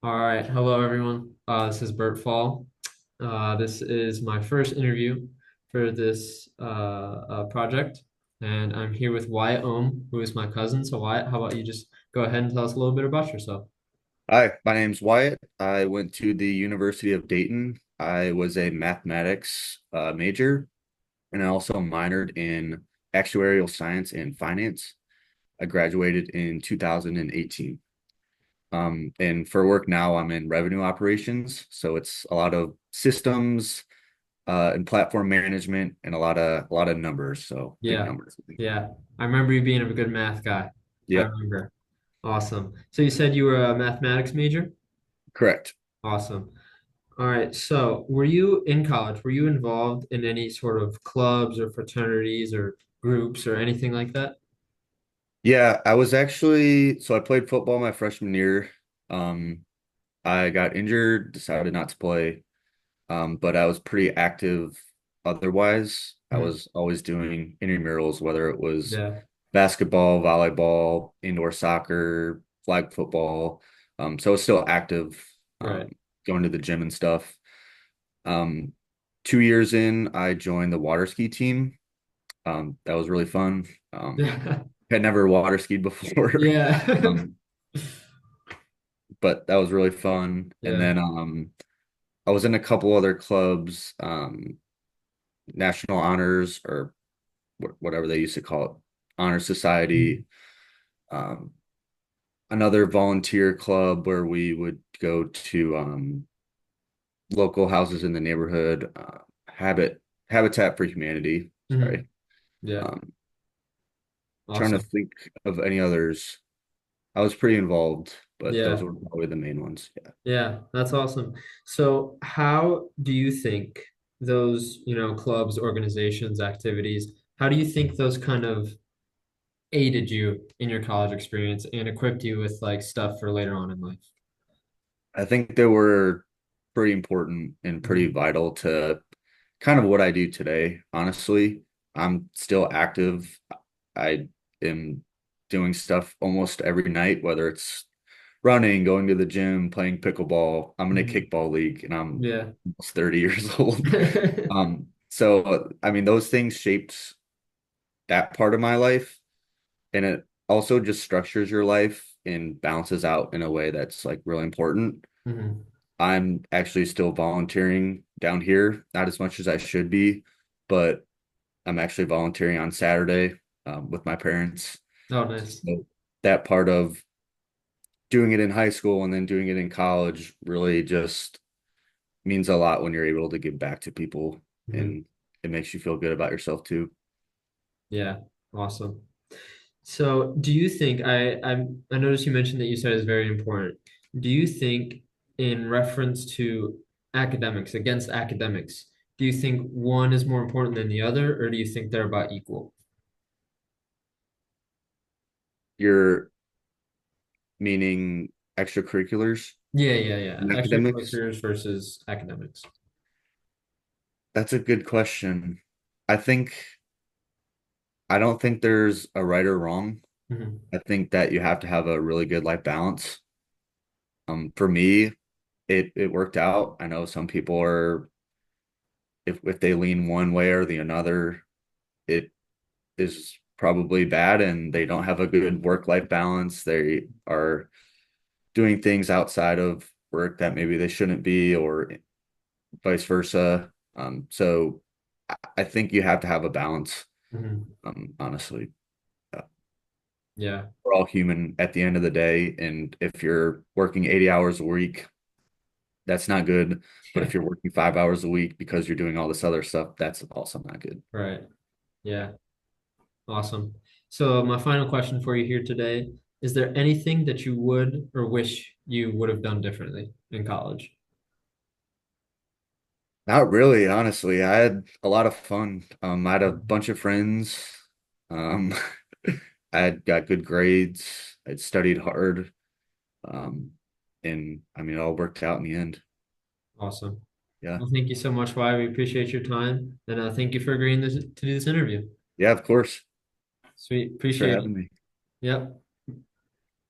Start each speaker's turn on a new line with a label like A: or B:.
A: All right. Hello, everyone. This is Bert Fall. This is my first interview for this project, and I'm here with Wyatt Ohm, who is my cousin. So, Wyatt, how about you just go ahead and tell us a little bit about yourself?
B: Hi, my name's Wyatt. I went to the University of Dayton. I was a mathematics major, and I also minored in actuarial science and finance. I graduated in 2018. And for work now, I'm in revenue operations, so it's a lot of systems and platform management, and a lot of numbers, so big
A: Yeah,
B: numbers.
A: yeah. I remember you being a good math guy. I
B: Yep,
A: remember. Awesome. So you said you were a mathematics major?
B: correct.
A: Awesome. All right. So, were you in college? Were you involved in any sort of clubs or fraternities or groups or anything like that?
B: Yeah, I was actually so I played football my freshman year. Um, I got injured, decided not to play, but I was pretty active otherwise. I
A: Mhm.
B: was always doing intramurals, whether it was
A: Yeah.
B: basketball, volleyball, indoor soccer, flag football. So I was still active,
A: Right.
B: going to the gym and stuff. Um, 2 years in, I joined the water ski team. That was really fun.
A: Yeah.
B: Had never water skied before.
A: Yeah.
B: Um, but that was really fun. And
A: Yeah.
B: then I was in a couple other clubs, National Honors or whatever they used to call it, Honor
A: Mhm.
B: Society, um, another volunteer club where we would go to local houses in the neighborhood, Habitat for Humanity.
A: Mhm.
B: Sorry.
A: Yeah.
B: Um, Trying to
A: Awesome.
B: think of any others. I was pretty involved, but those
A: Yeah.
B: were probably the main ones. Yeah.
A: Yeah. That's awesome. So, how do you think those, clubs, organizations, activities, how do you think those kind of aided you in your college experience and equipped you with like stuff for later on in life?
B: I think they were pretty important and pretty
A: Mhm.
B: vital to kind of what I do today, honestly. I'm still active. I am doing stuff almost every night, whether it's running, going to the gym, playing pickleball. I'm in a
A: Mhm.
B: kickball league and I'm
A: Yeah.
B: almost 30 years old. So I mean, those things shaped that part of my life, and it also just structures your life and balances out in a way that's like really important.
A: Mhm.
B: I'm actually still volunteering down here, not as much as I should be, but I'm actually volunteering on Saturday with my parents.
A: Oh, nice.
B: So that part of doing it in high school and then doing it in college really just means a lot when you're able to give back to people,
A: Mhm.
B: and it makes you feel good about yourself too.
A: Yeah. Awesome. So, do you think I noticed you mentioned that you said is very important. Do you think, in reference to academics, against academics, do you think one is more important than the other, or do you think they're about equal?
B: You're meaning extracurriculars
A: Yeah, yeah, yeah.
B: and academics?
A: Extracurriculars versus academics.
B: That's a good question. I think I don't think there's a right or wrong.
A: Hmm.
B: I think that you have to have a really good life balance. For me, it worked out. I know some people are if they lean one way or the another, it is probably bad and they don't have a good work-life balance. They are doing things outside of work that maybe they shouldn't be, or vice versa. So I think you have to have a balance,
A: Hmm.
B: honestly. Uh,
A: Yeah.
B: We're all human at the end of the day, and if you're working 80 hours a week, that's not good. But if you're working 5 hours a week because you're doing all this other stuff, that's also not good.
A: Right. Yeah. Awesome. So, my final question for you here today, is there anything that you would or wish you would have done differently in college?
B: Not really, honestly. I had a lot of fun. I had a bunch of friends. Um, I had got good grades. I'd studied hard. Um, and I mean, it all worked out in the end.
A: Awesome.
B: Yeah.
A: Well, thank you so much, Why. We appreciate your time. And thank you for agreeing to do this interview.
B: Yeah, of course.
A: Sweet.
B: Thanks for
A: Appreciate it.
B: having me.
A: Yep.